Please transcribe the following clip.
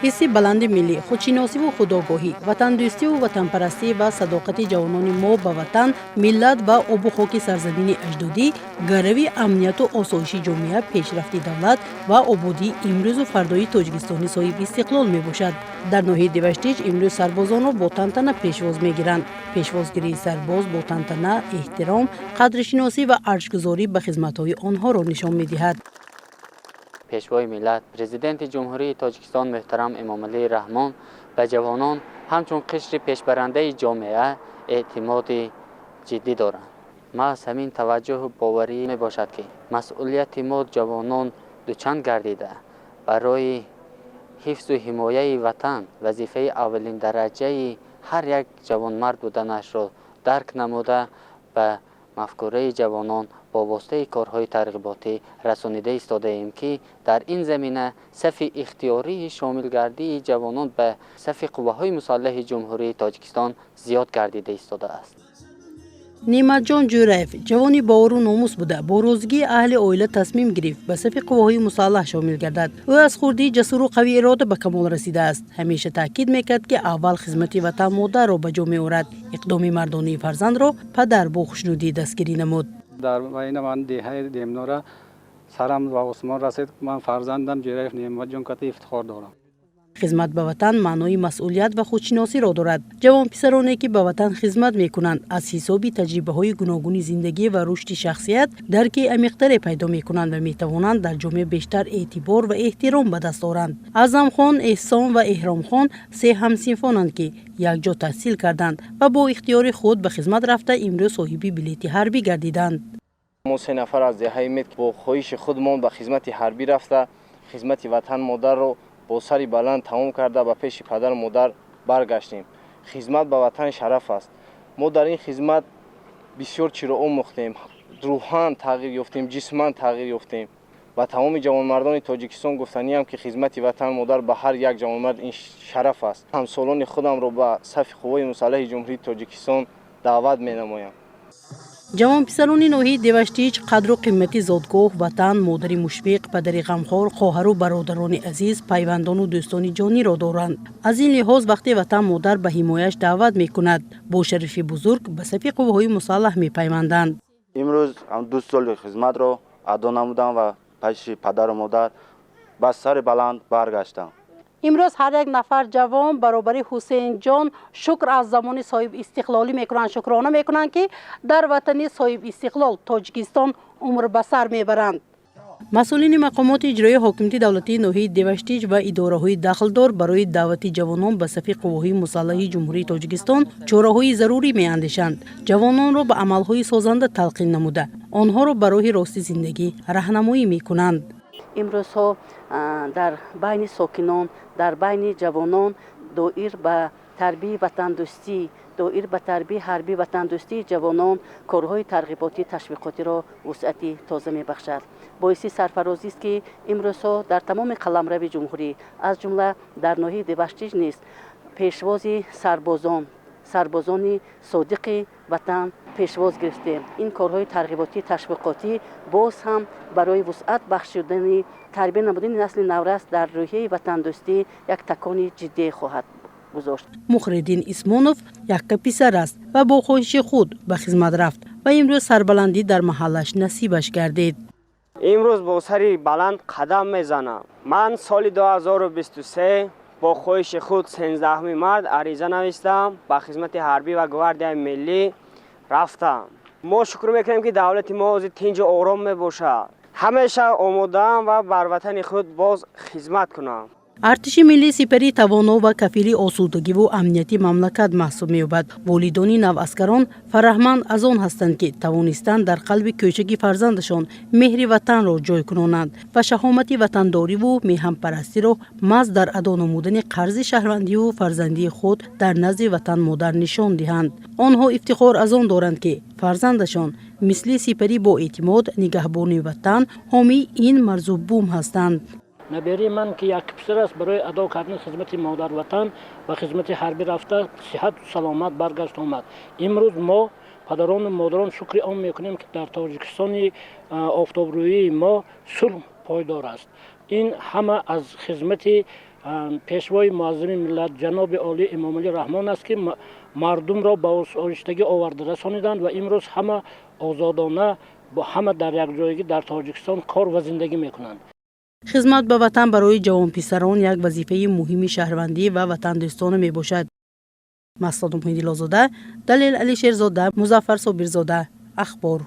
حسی بلند ملی، خودشناسی و خودآگاهی، وطندوستی و وطنپرستی و صداقت جوانان ما به وطن، ملت و آب و خاک سرزمین اجدادی، گروی امنیت و آسایش جامعه، پیشرفت دولت و آبادی امروز و فردای تاجیکستان صاحب استقلال می باشد. در ناحیه دیوشتیج امروز سربازان را با تنتنه پیشواز می گیرند. پیشوازگیری سرباز با تنتنه احترام، قدرشناسی و ارزشگذاری به خدمت‌های آنها را نشان می دهد. پیشوای ملت پرزیدنت جمهوری تاجیکستان محترم امامعلی رحمان به جوانان همچون قشر پیشبرنده جامعه اعتماد جدی دارند. محض همین توجه و باوری می باشد که مسئولیت ما جوانان دوچند گردیده برای حفظ و حمایه وطن وظیفه اولین درجه هر یک جوانمرد بودنش را درک نموده به مفکوره جوانان با واسطه کارهای ترغیباتی رسانیده ایستاده ایم که در این زمینه صف اختیاری شامل گردی جوانان به صف قوه‌های مسلح جمهوری تاجیکستان زیاد گردیده ایستاده است. نعمت جان جورایف جوانی باور و ناموس بوده با روزگی اهل عائله تصمیم گرفت به صف قوه‌های مسلح شامل گردد. او از خردی جسور و قوی اراده به کمال رسیده است. همیشه تاکید میکرد که اول خدمت وطن مادر را به جا می‌آورد. اقدام مردانه فرزند را پدر با خوشنودی دستگیری نمود. در بین من دهه دیمنورا سرم و عثمان رسید. من فرزندم جورایف نعمت جان کتی افتخار دارم. خدمت به وطن معنای مسئولیت و خودشناسی را دارد. جوان پسرانی که به وطن خدمت میکنند از حساب تجربه های گوناگون زندگی و رشد شخصیت درک عمیق‌تری پیدا میکنند و میتوانند در جامعه بیشتر اعتبار و احترام به دست آورند. اعظم خان، احسان و احرام خان سه همصنفانند که یکجا تحصیل کردند و با اختیار خود به خدمت رفته امروز صاحب بلیط حربی گردیدند. ما سه نفر از دهه مت با خواهش خودمان به خدمت حربی رفته خدمت وطن مادر رو با سری بلند تمام کرده به پیش پدر مادر برگشتیم. خدمت به وطن شرف است. ما در این خدمت بسیار چیز را آموختیم. روحاً تغییر یافتیم، جسماً تغییر یافتیم. و تمام جوانمردان تاجیکستان گفتنی هم که خدمت وطن مادر به هر یک جوانمرد این شرف است. همسالان خودم را به صف قوای مسلح جمهوری تاجیکستان دعوت می‌نمایم. جوان پسرانی ناحیه دیوشتیج قدر و قیمتی زادگاه، وطن، مادری مشفق، پدری غمخوار، خواهر و برادران عزیز، پیوندان و دوستان جانی را دارند. از این لحاظ وقتی وطن مادر به حمایش دعوت می‌کند با شرف بزرگ به صف قوه‌های مسلح می‌پیوندند. امروز 2 سال خدمت را ادا نمودم و پیش پدر و مادر با سر بلند برگشتم. امروز هر یک نفر جوان برابر حسین جان شکر از زمان صاحب استقلالی میکنند، شکرانه میکنند که در وطن صاحب استقلال تاجیکستان عمر به سر میبرند. مسئولین مقامات اجرایی حاکمیت دولتی ناحیه دیوشتیج و اداره‌های دخلدار برای دعوت جوانان به صف قوه‌های مسلح جمهوری تاجیکستان چاره‌های ضروری می‌اندیشند. جوانان را به عمل‌های سازنده تلقین نموده آنها را به راه راست زندگی راهنمایی می‌کنند. امروز ها در بین ساکنان، در بین جوانان دایر به تربیت وطن دوستی، دایر به تربیت حربی وطن دوستی جوانان کارهای ترغیباتی تشویقاتی را وسعتی تازه می‌بخشد. باعث سرفرازی است که امروز ها در تمام قلمرو جمهوری از جمله در ناحیه دیوشتیج نیست پیشواز سربازان صادق وطن پیشواز گرفتیم. این کارهای ترغیباتی تشویقاتی باز هم برای وسعت بخشیدن تربیت نمودن نسل نورس در روحیه وطن دوستی یک تکانی جدی خواهد گذاشت. مخردین اسمانوف یک پسر است و با خواهش خود به خدمت رفت و امروز سربلندی در محلش نصیبش گردید. امروز با سری بلند قدم میزنم. من سال 2023 با خواهش خود 13 مرد عریضه نوشتم به خدمت حربی و گواردی ملی رفتم. ما شکر میکنیم که دولت ما از تنج آرام میباشد. همیشه آماده‌ام و بر وطن خود باز خدمت کنم. ارتش ملی سپری توانا و کفیل آسودگی و امنیتی مملکت محسوب می‌یابد. والدان نواسکران فرهمند از آن هستند که توانستند در قلب کوچک فرزندشان مهر وطن را جای کنانند و شهامت وطنداری و میهم پرستی را محض در ادا نمودن قرض شهروندی و فرزندی خود در نزد وطن مادر نشان دهند. آنها افتخار از آن دارند که فرزندشان مثل سپری با اعتماد نگهبان وطن حامی این مرزو بوم هستند. نبیری من که یک پسر است برای ادا کردن خدمت مادر وطن و خدمت حربی رفته صحت و سلامت برگشت آمد. امروز ما падарон модарон шукри он мекунем ки дар тоҷикистони офтобрӯии мо сулҳ пойдор аст. ин ҳама аз хизмати пешвои муаззими миллат ҷаноби оли эмомалӣ раҳмон аст ки мардумро ба осоиштагӣ оварда расониданд ва имрӯз ҳама озодона бо ҳама дар якҷоягӣ дар тоҷикистон кор ва зиндагӣ мекунанд. хизмат ба ватан барои ҷавонписарон як вазифаи муҳими шаҳрвандӣ ва ватандӯстона мебошад. Масъуд Муҳиддилозода, Далел Алишерзода, Музаффар Собирзода. Ахбор.